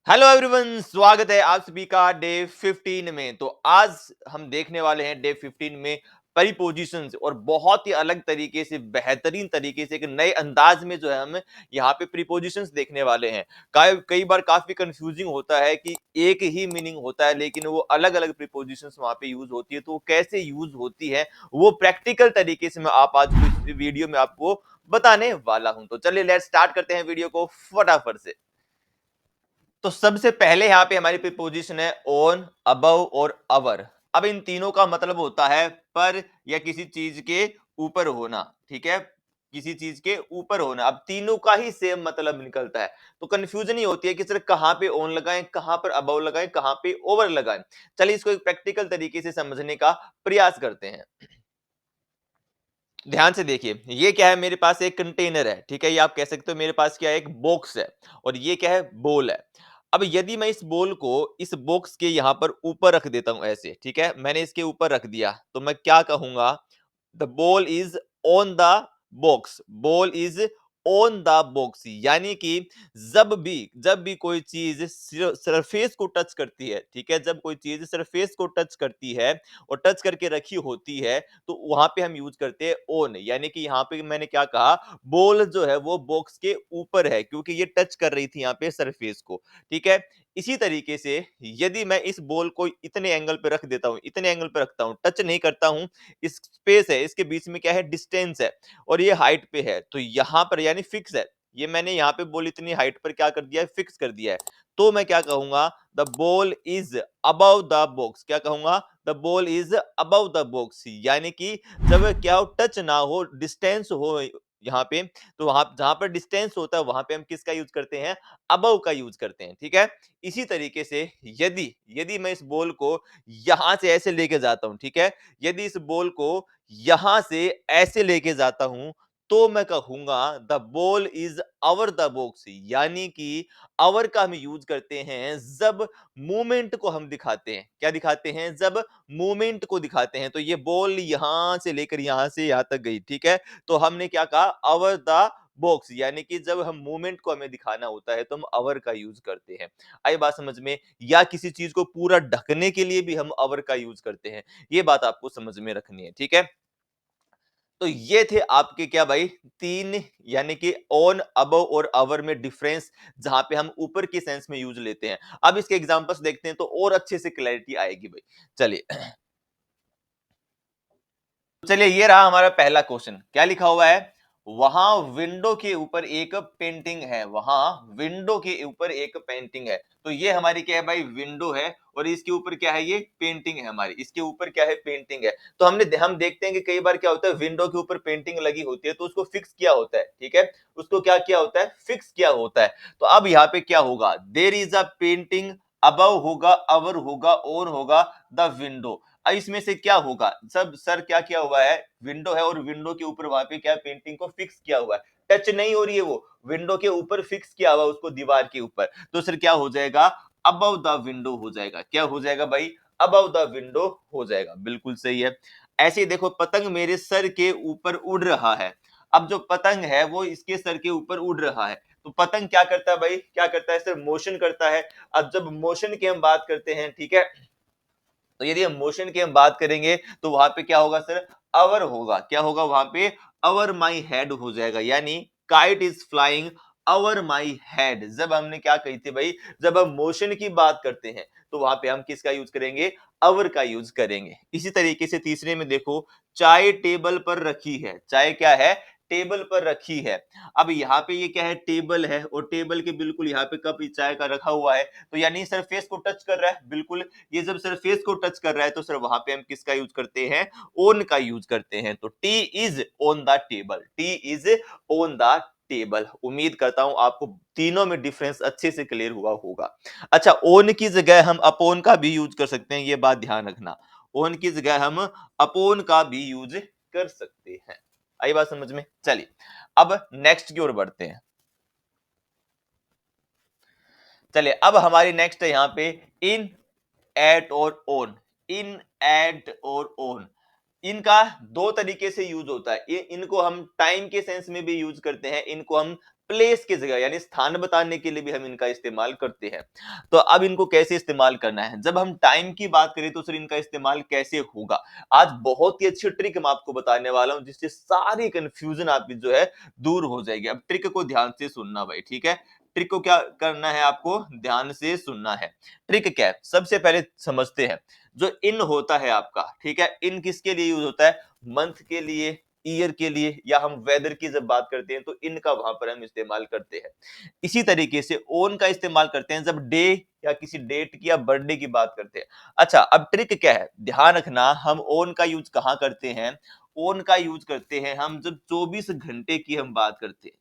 Hello everyone, स्वागत है आप सभी का डे 15 में। तो आज हम देखने वाले हैं डे 15 में प्रीपोजिशंस और बहुत ही अलग तरीके से, बेहतरीन तरीके से, एक नए अंदाज में जो है हम यहाँ पे प्रीपोजिशंस देखने वाले हैं। कई बार काफी कंफ्यूजिंग होता है कि एक ही मीनिंग होता है लेकिन वो अलग अलग प्रीपोजिशंस वहां पे यूज होती है, तो वो कैसे यूज होती है वो प्रैक्टिकल तरीके से मैं आप आज को इस वीडियो में आपको बताने वाला हूं। तो चलिए लेट्स स्टार्ट करते हैं वीडियो को फटाफट से। तो सबसे पहले यहां पे हमारी प्रीपोजिशन है ऑन, अबव और अवर। अब इन तीनों का मतलब होता है पर या किसी चीज के ऊपर होना। ठीक है, किसी चीज के ऊपर होना। अब तीनों का ही सेम मतलब निकलता है, तो कंफ्यूजन ही होती है कि सर कहां पे ऑन लगाएं, कहां पर अबव लगाएं, कहां पे ओवर लगाएं। चलिए इसको एक प्रैक्टिकल तरीके से समझने का प्रयास करते हैं। ध्यान से देखिए, ये क्या है, मेरे पास एक कंटेनर है। ठीक है, ये आप कह सकते हो मेरे पास क्या है, एक बॉक्स है। और ये क्या है, बोल है। अब यदि मैं इस बोल को इस बॉक्स के यहां पर ऊपर रख देता हूं ऐसे, ठीक है, मैंने इसके ऊपर रख दिया, तो मैं क्या कहूंगा, the ball is on the box. Ball is on the box, यानी कि जब भी कोई चीज सरफेस को टच करती है, ठीक है, जब कोई चीज सरफेस को टच करती है और टच करके रखी होती है, तो वहां पे हम यूज करते हैं ऑन। यानी कि यहाँ पे मैंने क्या कहा, बॉल जो है वो बॉक्स के ऊपर है क्योंकि ये टच कर रही थी यहाँ पे सरफेस को। ठीक है, इसी तरीके से यदि मैं इस बॉल को इतने एंगल पे रख देता हूं, इतने एंगल पे रखता हूं, टच नहीं करता हूं, इस स्पेस है, इसके बीच में क्या है, डिस्टेंस है, और ये हाइट पे है, तो यहां पर यानी फिक्स है। ये मैंने यहाँ पे बॉल इतनी हाइट पर क्या कर दिया है, फिक्स कर दिया है। तो मैं क्या कहूंगा, the ball is above the box. क्या कहूंगा, the ball is above the box, यानी कि जब क्या हो, टच ना हो, डिस्टेंस हो यहाँ पे, तो वहां जहां पर डिस्टेंस होता है वहां पे हम किसका यूज करते हैं, अबव का यूज करते हैं। ठीक है, इसी तरीके से यदि यदि मैं इस बॉल को यहां से ऐसे लेके जाता हूं, ठीक है, यदि इस बॉल को यहां से ऐसे लेके जाता हूं, तो मैं कहूंगा the ball is our the box, यानी कि अवर का हम यूज करते हैं जब मूवमेंट को हम दिखाते हैं। क्या दिखाते हैं, जब मूवमेंट को दिखाते हैं। तो ये बॉल यहां से लेकर यहां से यहां तक गई, ठीक है, तो हमने क्या कहा, अवर द बॉक्स, यानी कि जब हम मूवमेंट को हमें दिखाना होता है तो हम अवर का यूज करते हैं। आई बात समझ में? या किसी चीज को पूरा ढकने के लिए भी हम अवर का यूज करते हैं। ये बात आपको समझ में रखनी है। ठीक है, तो ये थे आपके क्या भाई, तीन, यानी कि ऑन, अबव और अवर में डिफरेंस, जहां पे हम ऊपर की सेंस में यूज लेते हैं। अब इसके एग्जांपल्स देखते हैं तो और अच्छे से क्लैरिटी आएगी भाई। चलिए चलिए, ये रहा हमारा पहला क्वेश्चन। क्या लिखा हुआ है, वहां विंडो के ऊपर एक पेंटिंग है। वहां विंडो के ऊपर एक पेंटिंग है। तो ये हमारी क्या है भाई, विंडो है, और इसके ऊपर क्या है, ये पेंटिंग है हमारी। इसके ऊपर क्या है, पेंटिंग है। तो हम देखते हैं कि कई बार क्या होता है, विंडो के ऊपर पेंटिंग लगी होती है तो उसको फिक्स किया होता है। ठीक है, उसको क्या किया होता है, फिक्स किया होता है। तो अब यहाँ पे क्या होगा, there is a painting, above होगा, अवर होगा, और होगा द विंडो। अब इसमें से क्या होगा, सब सर क्या किया हुआ है, विंडो है और विंडो के ऊपर वहां पे क्या, पेंटिंग को फिक्स किया हुआ है। टच नहीं हो रही है, वो विंडो के ऊपर फिक्स किया हुआ है उसको, दीवार के ऊपर। तो सर क्या हो जाएगा, अबव द विंडो हो जाएगा। क्या हो जाएगा भाई, अबव द विंडो हो जाएगा। बिल्कुल सही है। ऐसे ही देखो, पतंग मेरे सर के ऊपर उड़ रहा है। अब जो पतंग है वो इसके सर के ऊपर उड़ रहा है, तो पतंग क्या करता है भाई, क्या करता है सर, मोशन करता है। अब जब मोशन की हम बात करते हैं, ठीक है, तो यदि हम मोशन की हम बात करेंगे तो वहां पे क्या होगा सर, अवर होगा। क्या होगा वहां पे, अवर माई हेड हो जाएगा, यानी kite is flying our my head. जब हमने क्या कही थी भाई, जब हम मोशन की बात करते हैं तो वहां पे हम किसका यूज करेंगे, अवर का यूज करेंगे। इसी तरीके से तीसरे में देखो, चाय टेबल पर रखी है। चाय क्या है, टेबल पर रखी है। अब यहाँ पे ये क्या है, टेबल है, और टेबल के बिल्कुल यहाँ पे कप चाय का रखा हुआ है, तो यानी सरफेस को टच कर रहा है। बिल्कुल, ये जब सरफेस को टच कर रहा है तो सर वहां पे हम किसका यूज करते हैं, ओन का यूज करते हैं। तो T is on the table, T is on the table. उम्मीद करता हूं आपको तीनों में डिफरेंस अच्छे से क्लियर हुआ होगा। अच्छा, ओन की जगह हम अपोन का भी यूज कर सकते हैं, ये बात ध्यान रखना। ओन की जगह हम अपोन का भी यूज कर सकते हैं। आई बात समझ में? चलिए अब नेक्स्ट की ओर बढ़ते हैं। चलिए अब हमारी नेक्स्ट है यहाँ पे इन, एट और ओन। इन, एट और ओन, इनका 2 तरीके से यूज़ होता है। इनको हम टाइम के सेंस में भी यूज़ करते हैं, इनको हम प्लेस की जगह यानी स्थान बताने के लिए भी हम इनका इस्तेमाल करते हैं। तो अब इनको कैसे इस्तेमाल करना है? जब हम टाइम की बात करें तो फिर इनका इस्तेमाल कैसे होगा? आज बहुत ही अच्छी ट्रिक मैं आपको बताने वाला हूँ जिससे सारी कन्फ्यूज़न आपकी जो है दूर हो जाएगी। अब ट्रिक को ध्यान से सुनना भाई, ठीक है? ट्रिक को क्या करना है आपको? ध्यान से सुनना है। ट्रिक क्या है? सबसे पहले समझते हैं। जो इन होता है आपका, ठीक है? इन किसके लिए यूज़ होता है? मंथ के लिए, ईयर के लिए या हम वेदर की जब बात करते हैं तो इनका वहां पर हम इस्तेमाल करते हैं। इसी तरीके से ओन का इस्तेमाल करते हैं जब डे या किसी डेट की या बर्थडे की बात करते हैं। अच्छा, अब ट्रिक क्या है? ध्यान रखना, हम ओन का यूज कहाँ करते हैं? ओन का यूज करते हैं हम जब 24 घंटे की हम बात करते हैं।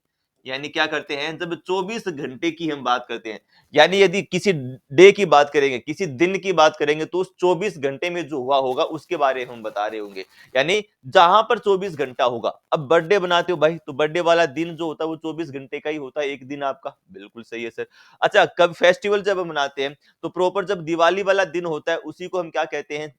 यानी क्या करते हैं? जब 24 घंटे की हम बात करते हैं, यानी यदि किसी डे की बात करेंगे, किसी दिन की बात करेंगे तो उस 24 घंटे में जो हुआ होगा उसके बारे में हम बता रहे होंगे। यानी जहां पर 24 घंटा होगा। अब बर्थडे बनाते हो भाई तो बर्थडे वाला दिन जो होता है वो 24 घंटे का ही होता है, एक दिन आपका। बिल्कुल सही है सर। अच्छा, कब फेस्टिवल जब हम मनाते हैं तो प्रॉपर जब दिवाली वाला दिन होता है उसी को हम क्या कहते हैं?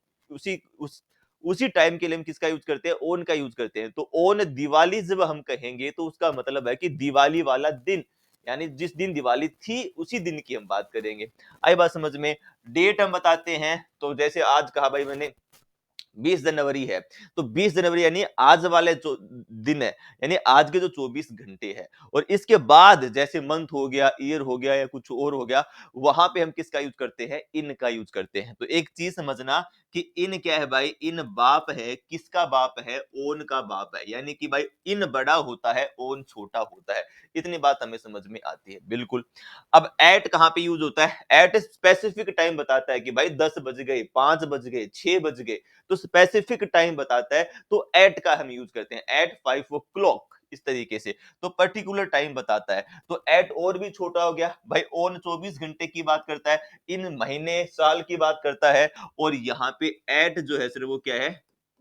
उसी टाइम के लिए हम किसका यूज करते हैं? ओन का यूज करते हैं। तो ओन दिवाली जब हम कहेंगे तो उसका मतलब है कि दिवाली वाला दिन, यानी जिस दिन दिवाली थी उसी दिन की हम बात करेंगे। आई बात समझ में? डेट हम बताते हैं तो जैसे आज कहा भाई मैंने 20 जनवरी है, तो 20 जनवरी यानी आज वाले जो दिन है, यानी आज के जो 24 घंटे हैं। और इसके बाद जैसे मंथ हो गया, ईयर हो गया या कुछ और हो गया, वहां पे हम किसका यूज करते हैं? इन का यूज करते हैं। तो एक चीज समझना कि इन क्या है भाई? इन बाप है, किसका बाप है? ओन का बाप है। यानी कि भाई इन बड़ा होता है, ओन छोटा होता है। इतनी बात हमें समझ में आती है, बिल्कुल। अब एट कहां पे यूज होता है? एट स्पेसिफिक टाइम बताता है कि भाई 10 बज गए, 5 बज गए, 6 बज गए, तो स्पेसिफिक टाइम बताता है तो एट का हम यूज करते हैं। एट 5 ओ क्लॉक, इस तरीके से। तो पर्टिकुलर टाइम बताता है। तो एट और भी छोटा हो गया भाई। ओन 24 घंटे की बात करता है, इन महीने साल की बात करता है, और यहाँ पे एट जो है सिर्फ वो क्या है?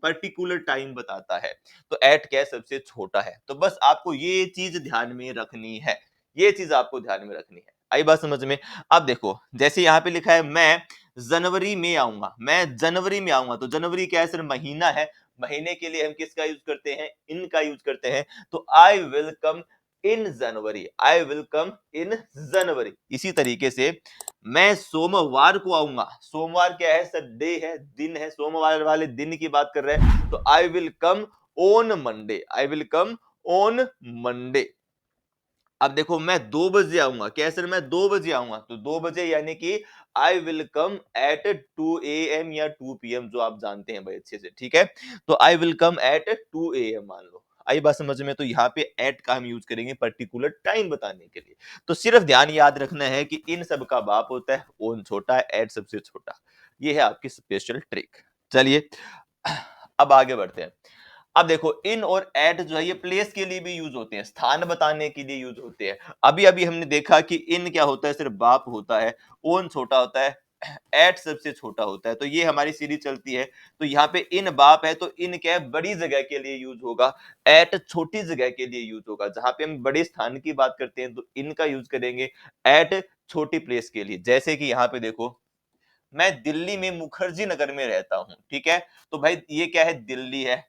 पर्टिकुलर टाइम बताता है। तो एट क्या है? सबसे छोटा है। तो बस आपको ये चीज ध्यान में रखनी है, ये चीज आपको ध्यान में रखनी है। आई बात समझ में? अब देखो, जैसे यहाँ पे लिखा है मैं जनवरी में आऊंगा, मैं जनवरी में आऊंगा, तो जनवरी क्या है? सिर्फ महीना है। महीने के लिए हम किसका यूज करते हैं? इन का यूज करते हैं। तो I will come in January, I will कम इन जनवरी। इसी तरीके से मैं सोमवार को आऊंगा। सोमवार क्या है सर? डे है, दिन है। सोमवार वाले दिन की बात कर रहे हैं तो I will come on Monday, I will come on Monday. अब देखो, मैं 2 बजे आऊंगा। क्या सर? मैं 2 बजे आऊंगा, तो 2 बजे यानी कि I will come at 2 AM या 2 PM, जो आप जानते हैं भाई अच्छे से, ठीक है? तो I will come at 2 AM मान लो। आई बात समझ में? तो यहाँ पे एट का हम यूज करेंगे पर्टिकुलर टाइम बताने के लिए। तो सिर्फ ध्यान याद रखना है कि इन सब का बाप होता है, ओन छोटा है, एट सबसे छोटा। ये है आपकी स्पेशल ट्रिक। चलिए अब आगे बढ़ते हैं। अब देखो, इन और एट जो है ये प्लेस के लिए भी यूज होते हैं, स्थान बताने के लिए यूज होते हैं। अभी अभी हमने देखा कि इन क्या होता है? सिर्फ बाप होता है, ओन छोटा होता है, एट सबसे छोटा होता है। तो ये हमारी सीरीज चलती है। तो यहाँ पे इन बाप है तो इन क्या है? बड़ी जगह के लिए यूज होगा। एट छोटी जगह के लिए यूज होगा। जहां पे हम बड़े स्थान की बात करते हैं तो इनका यूज करेंगे। एट छोटी प्लेस के लिए, जैसे कि यहाँ पे देखो, मैं दिल्ली में मुखर्जी नगर में रहता हूँ, ठीक है? तो भाई ये क्या है? दिल्ली है।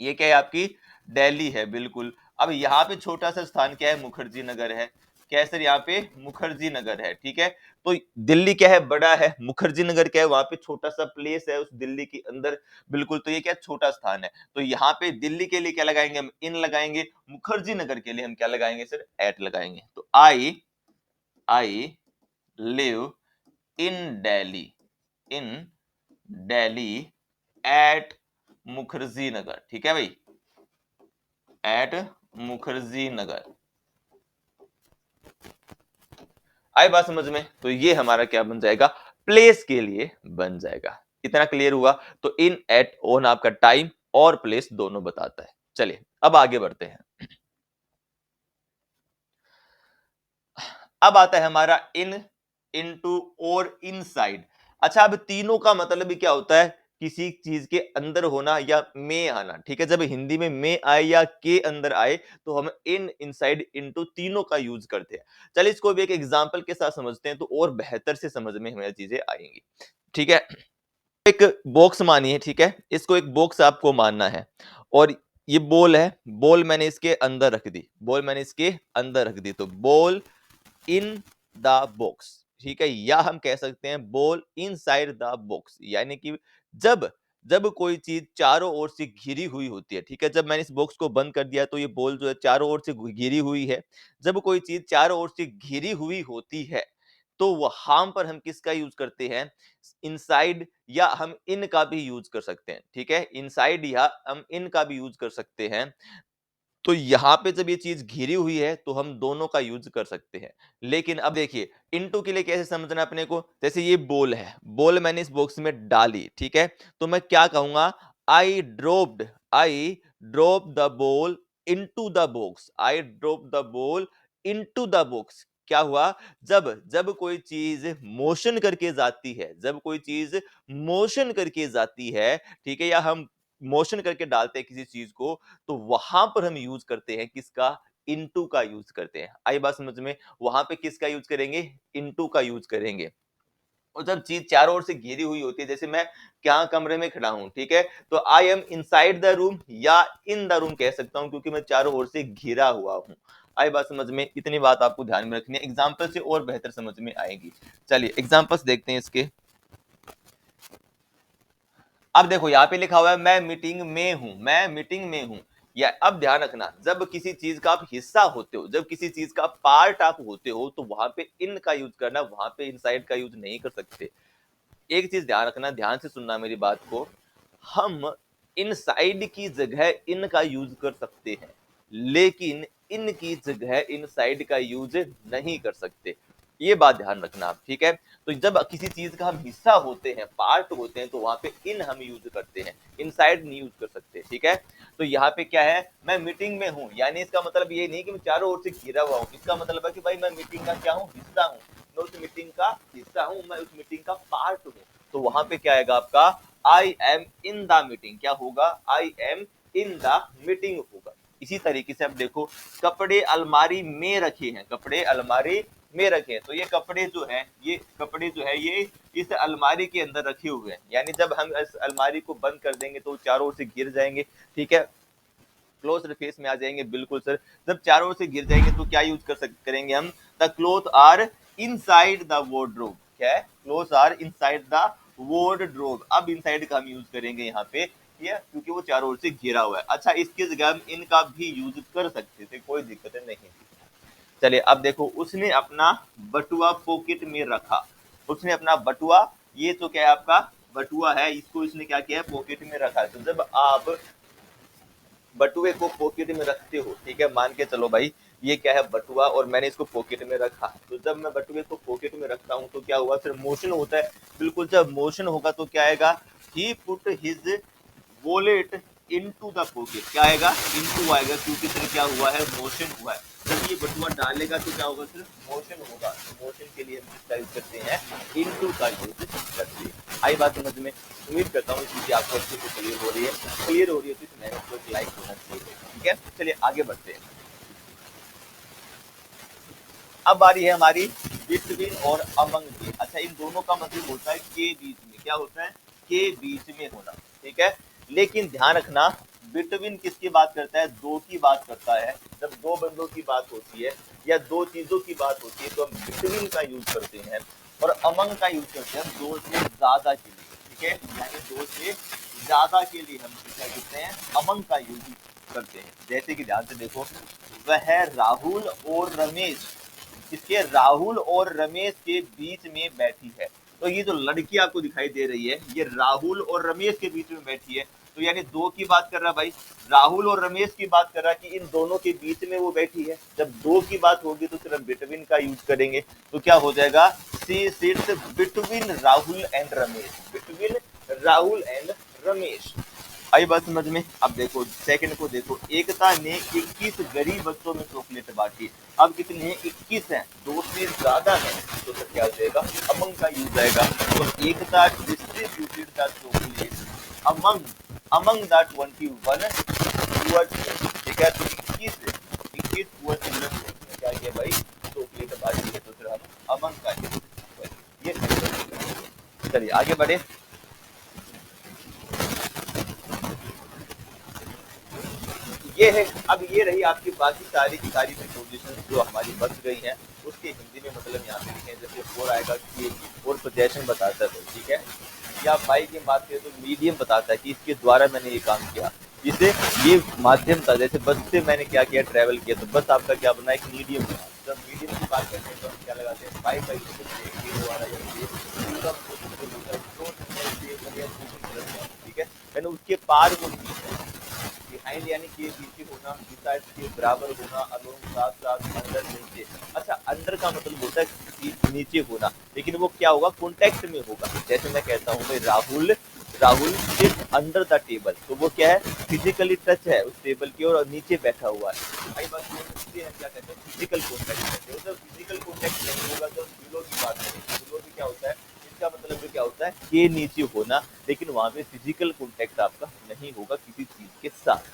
ये क्या है? आपकी दिल्ली है, बिल्कुल। अब यहाँ पे छोटा सा स्थान क्या है? मुखर्जी नगर है। क्या है सर? यहाँ पे मुखर्जी नगर है, ठीक है? तो दिल्ली क्या है? बड़ा है। मुखर्जी नगर क्या है? वहां पे छोटा सा प्लेस है उस दिल्ली के अंदर, बिल्कुल। तो ये क्या? छोटा स्थान है। तो यहाँ पे दिल्ली के लिए क्या लगाएंगे हम? इन लगाएंगे। मुखर्जी नगर के लिए हम क्या लगाएंगे सर? एट लगाएंगे। तो I live in Delhi, in Delhi at Mukherjee Nagar, ठीक है भाई? एट मुखर्जी नगर। आई बात समझ में? तो ये हमारा क्या बन जाएगा? प्लेस के लिए बन जाएगा। इतना क्लियर हुआ? तो इन, एट, ओन आपका टाइम और प्लेस दोनों बताता है। चलिए अब आगे बढ़ते हैं। अब आता है हमारा इन, इनटू और इनसाइड। अच्छा, अब तीनों का मतलब भी क्या होता है? किसी चीज के अंदर होना या में आना, ठीक है? जब हिंदी में आए या के अंदर आए तो हम इन, इनसाइड, इनटू तीनों का यूज करते हैं। चलिए इसको भी एक एग्जांपल के साथ समझते हैं तो और बेहतर से समझ में हमें चीजें आएंगी, ठीक है? एक बॉक्स मानिए, ठीक है? इसको एक बॉक्स आपको मानना है और ये बॉल है, बॉल मैंने इसके अंदर रख दी, बॉल मैंने इसके अंदर रख दी, तो बॉल इन द बॉक्स, ठीक है? या हम कह सकते हैं बॉल इनसाइड द बॉक्स, यानी कि जब जब कोई चीज चारों ओर से घिरी हुई होती है, ठीक है? जब मैंने इस बॉक्स को बंद कर दिया तो ये बॉल जो है चारों ओर से घिरी हुई है। जब कोई चीज चारों ओर से घिरी हुई होती है तो वहां पर हम किसका यूज करते हैं? इनसाइड, या हम इन का भी यूज कर सकते हैं, ठीक है? इनसाइड या हम इन का भी यूज कर सकते हैं। तो यहाँ पे जब ये चीज घिरी हुई है तो हम दोनों का यूज कर सकते हैं। लेकिन अब देखिए इनटू के लिए कैसे समझना है अपने को, जैसे ये बॉल है, बॉल मैंने इस बॉक्स में डाली, ठीक है? तो मैं क्या कहूंगा? I drop the ball into the box, I drop the ball into the box. क्या हुआ? जब जब कोई चीज मोशन करके जाती है, जब कोई चीज मोशन करके जाती है, ठीक है, या हम मोशन करके डालते हैं किसी चीज को, तो वहां पर हम यूज करते हैं किसका? इनटू का यूज करते हैं। आई बात समझ में? वहां पे किसका यूज करेंगे? इनटू का यूज करेंगे। और जब चीज चारों ओर से घिरी हुई होती है, जैसे मैं क्या कमरे में खड़ा हूं, ठीक है, तो I am inside the room या इन द रूम कह सकता हूं, क्योंकि मैं चारों ओर से घिरा हुआ हूं। आई बात समझ में? इतनी बात आपको ध्यान में रखनी है, एग्जाम्पल से और बेहतर समझ में आएगी। चलिए एग्जाम्पल्स देखते हैं इसके। अब देखो यहाँ पे लिखा हुआ है मैं मीटिंग में हूं, मैं मीटिंग में हूं। या अब ध्यान रखना, जब किसी चीज का आप हिस्सा होते हो, जब किसी चीज का पार्ट आप होते हो, तो वहां पे इन का यूज करना, वहां पे इनसाइड का यूज नहीं कर सकते। एक चीज ध्यान रखना, ध्यान से सुनना मेरी बात को, हम इनसाइड की जगह इन का यूज कर सकते हैं, लेकिन इन की जगह इनसाइड का यूज नहीं कर सकते। ये बात ध्यान रखना आप, ठीक है? तो जब किसी चीज का हम हिस्सा होते हैं, पार्ट होते हैं, तो वहां पे इन हम यूज करते हैं, इनसाइड नहीं यूज कर सकते, ठीक है? तो यहाँ पे क्या है? मैं मीटिंग में हूँ, यानी इसका मतलब ये नहीं कि मैं चारों ओर से घिरा हुआ हूँ, इसका मतलब है कि भाई मैं मीटिंग का क्या हूँ? हिस्सा हूँ, मैं उस मीटिंग का हिस्सा हूँ, मैं उस मीटिंग का पार्ट हूँ। तो वहां पे क्या आएगा आपका? I am in the meeting. क्या होगा? I am in the meeting होगा। इसी तरीके से अब देखो, कपड़े अलमारी में रखे हैं, कपड़े अलमारी में रखे हैं, तो ये कपड़े जो है, ये कपड़े जो है ये इस अलमारी के अंदर रखे हुए हैं, यानी जब हम इस अलमारी को बंद कर देंगे तो चारों ओर से गिर जाएंगे, ठीक है? क्लोज फेस में आ जाएंगे, बिल्कुल सर। जब चारों ओर से गिर जाएंगे तो क्या यूज करेंगे हम? The cloth are inside the wardrobe. क्या है? Cloth are inside the wardrobe. अब इनसाइड का हम यूज करेंगे यहाँ पे, ये क्योंकि वो चारों ओर से घिरा हुआ है। अच्छा, इसकी जगह हम इनका भी यूज कर सकते थे, कोई दिक्कत नहीं थी। चलिए अब देखो, उसने अपना बटुआ पॉकेट में रखा, उसने अपना बटुआ, ये तो क्या है आपका? बटुआ है, इसको इसने क्या किया है? पॉकेट में रखा। तो जब आप बटुए को पॉकेट में रखते हो, ठीक है, मान के चलो भाई ये क्या है? बटुआ, और मैंने इसको पॉकेट में रखा, तो जब मैं बटुए को पॉकेट में रखता हूँ तो क्या हुआ? फिर मोशन होता है, बिल्कुल। जब मोशन होगा तो क्या आएगा? He put his wallet into the pocket. क्या आएगा? इनटू आएगा, क्योंकि फिर क्या हुआ है? मोशन हुआ है। जब ये बटुआ डालेगा तो क्या होगा? सिर्फ मोशन होगा। तो मोशन के लिए हम किसका यूज करते हैं? इनटू का यूज करते हैं। आई बात समझ में? उम्मीद करता हूँ चीजें आपको अच्छे से क्लियर हो रही है। क्लियर हो रही है तो इस मेहनत को एक लाइक होना चाहिए, ठीक है? चलिए आगे बढ़ते हैं। अब बारी है हमारी बिटवीन और अमंग की। अच्छा, इन दोनों का मतलब होता है के बीच में। क्या होता है? के बीच में होना, ठीक है? लेकिन ध्यान रखना, बिटवीन किसकी बात करता है? दो की बात करता है। जब दो बंदों की बात होती है या दो चीजों की बात होती है तो हम बिटवीन का यूज करते हैं, और अमंग का यूज करते हैं दो से ज्यादा के लिए, ठीक है? यानी दो से ज्यादा के लिए हम क्या करते हैं? अमंग का यूज करते हैं। जैसे कि ध्यान से देखो, वह राहुल और रमेश, इसके राहुल और रमेश के बीच में बैठी है। तो ये जो लड़की आपको दिखाई दे रही है, ये राहुल और रमेश के बीच में बैठी है। तो यानी दो की बात कर रहा भाई, राहुल और रमेश की बात कर रहा कि इन दोनों के बीच में वो बैठी है। जब दो की बात होगी तो सिर्फ बिटवीन का यूज करेंगे। तो क्या हो जाएगा? She sits between Rahul and Ramesh, between Rahul and Ramesh. आई बात समझ में? अब देखो सेकंड को देखो, एकता ने 21 गरीब बच्चों में चॉकलेट बांटी। अब कितने हैं? 21 हैं, दो से ज्यादा है, तो सर क्या हो जाएगा? अमंग का यूज आएगा। तो Ekta distributed the chocolate among among the 21 poor children, ठीक है? तो 21 पुअर चिल्ड्रन ने क्या किया भाई? चॉकलेट बांटी है, तो फिर हम अमंग का यूज, ये चलिए आगे बढ़े। ये है। अब ये रही आपकी बाकी सारी की सारी प्रीपोजिशन जो हमारी बच गई हैं, उसके हिंदी में मतलब यहाँ पे लिखे, जैसे फोर आएगा कि फोर पोजेशन बताता है, ठीक है। या बाई की बात करें तो मीडियम बताता है कि इसके द्वारा मैंने ये काम किया, इसे ये माध्यम था, जैसे बस से मैंने क्या किया, ट्रेवल किया, तो बस आपका क्या बना, एक मीडियम बना। जब मीडियम की बात करते हैं तो हम क्या लगाते हैं, बाई बाई ठीक है। मैंने उसके पार को बिहाइंड यानी कि पीछे होना, बिसाइड के बराबर होना, अलोंग साथ साथ, अंडर नीचे। अच्छा, अंडर का मतलब होता है नीचे होना, लेकिन वो क्या होगा, कॉन्टेक्ट में होगा। जैसे मैं कहता हूँ भाई राहुल राहुल सिर्फ अंडर द टेबल, तो वो क्या है, फिजिकली टच है उस टेबल की और नीचे बैठा हुआ है। भाई बस ये क्या कहते हैं, फिजिकल कॉन्टेक्ट कहते हैं। जब फिजिकल कॉन्टेक्ट नहीं होगा तो बिलो की बात करें, बिलो भी क्या होता है, इसका मतलब भी क्या होता है, के नीचे होना, लेकिन वहां पे फिजिकल कॉन्टेक्ट आपका नहीं होगा किसी चीज के साथ।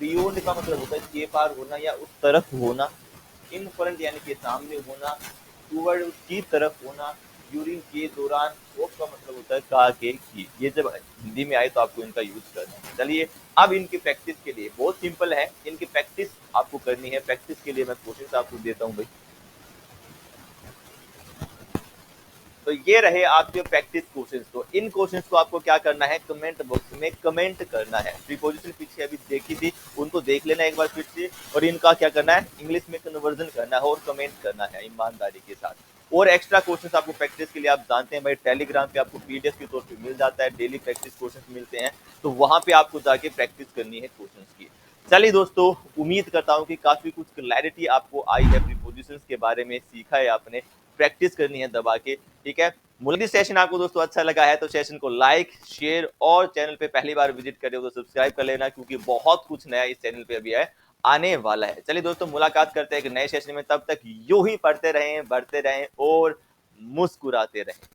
बियॉन्ड का मतलब होता है के पार होना या उस तरफ होना। इन फ्रंट यानी कि सामने होना, टूवर्ड की तरफ होना, ड्यूरिंग के दौरान, ऑफ का मतलब होता है का के की। ये जब हिंदी में आए तो आपको इनका यूज करना है। चलिए अब इनकी प्रैक्टिस के लिए बहुत सिंपल है, इनकी प्रैक्टिस आपको करनी है। प्रैक्टिस के लिए मैं कोशिश आपको देता हूँ भाई। तो ये रहे आपके प्रैक्टिस क्वेश्चंस। तो इन क्वेश्चंस को आपको क्या करना है, कमेंट बॉक्स में कमेंट करना है। प्रीपोजिशन पीछे अभी देखी थी, उनको देख लेना एक बार फिर से, और इनका क्या करना है, इंग्लिश में कन्वर्जन करना है और कमेंट करना है ईमानदारी के साथ। और एक्स्ट्रा क्वेश्चंस आपको प्रैक्टिस के लिए आप जानते हैं भाई, टेलीग्राम पे आपको पीडीएफ के तौर पे मिल जाता है, डेली प्रैक्टिस क्वेश्चंस मिलते हैं, तो वहां पे आपको जाके प्रैक्टिस करनी है क्वेश्चंस की। चलिए दोस्तों, उम्मीद करता हूँ कि काफी कुछ क्लैरिटी आपको आई है, प्रीपोजिशंस के बारे में सीखा है आपने, प्रैक्टिस करनी है दबा के, ठीक है। मुझे सेशन आपको दोस्तों अच्छा लगा है तो सेशन को लाइक, शेयर और चैनल पे पहली बार विजिट कर रहे हो तो सब्सक्राइब कर लेना, क्योंकि बहुत कुछ नया इस चैनल पे अभी है, आने वाला है। चलिए दोस्तों, मुलाकात करते हैं एक नए सेशन में, तब तक यूं ही पढ़ते रहें, बढ़ते रहें और मुस्कुराते रहें।